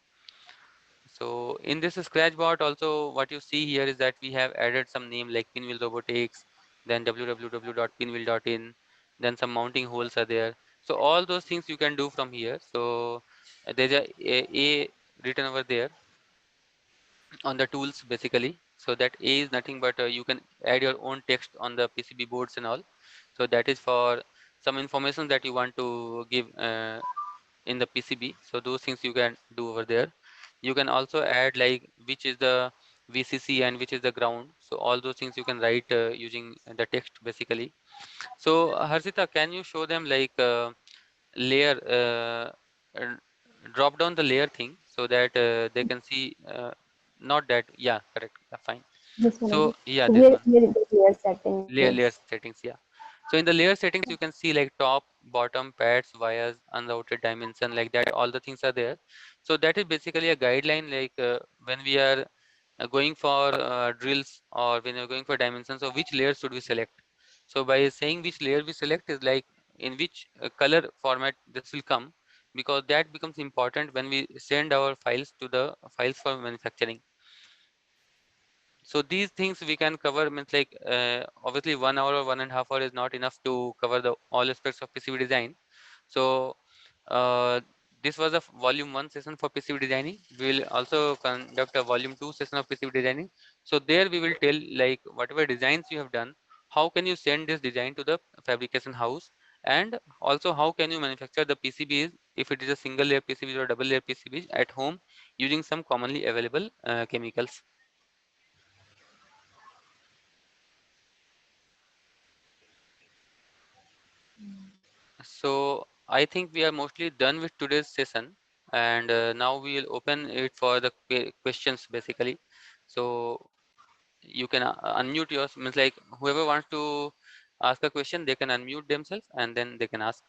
Speaker 2: So in this Scratchbot also, what you see here is that we have added some name like Pinwheel Robotics, then www.pinwheel.in, then some mounting holes are there. So all those things you can do from here. So there's a written over there on the tools basically. So that A is nothing but you can add your own text on the PCB boards and all. So that is for some information that you want to give in the PCB. So those things you can do over there. You can also add like which is the VCC and which is the ground. So all those things you can write using the text basically. So Harshita, can you show them like layer, uh, drop down the layer thing so that they can see, not that, yeah, correct, yeah, fine.
Speaker 1: This one
Speaker 2: So
Speaker 1: only.
Speaker 2: yeah,
Speaker 1: So
Speaker 2: this
Speaker 1: here,
Speaker 2: one.
Speaker 1: here is the layer settings.
Speaker 2: Layer settings, yeah. So in the layer settings, you can see like top, bottom, pads, wires, unrouted dimension, like that. All the things are there. So that is basically a guideline, like when we are going for drills, or when you're going for dimensions, of which layer should we select. So by saying which layer we select is like in which color format this will come, because that becomes important when we send our files to the files for manufacturing. So these things we can cover, means like obviously 1 hour or 1.5 hour is not enough to cover the all aspects of PCB design. So this was a volume 1 session for PCB designing. We will also conduct a volume 2 session of PCB designing. So there we will tell like whatever designs you have done, how can you send this design to the fabrication house, and also how can you manufacture the PCBs if it is a single layer PCBs or double layer PCBs at home using some commonly available chemicals. So I think we are mostly done with today's session, and now we will open it for the questions basically. So you can unmute yours, means like whoever wants to ask a question, they can unmute themselves and then they can ask.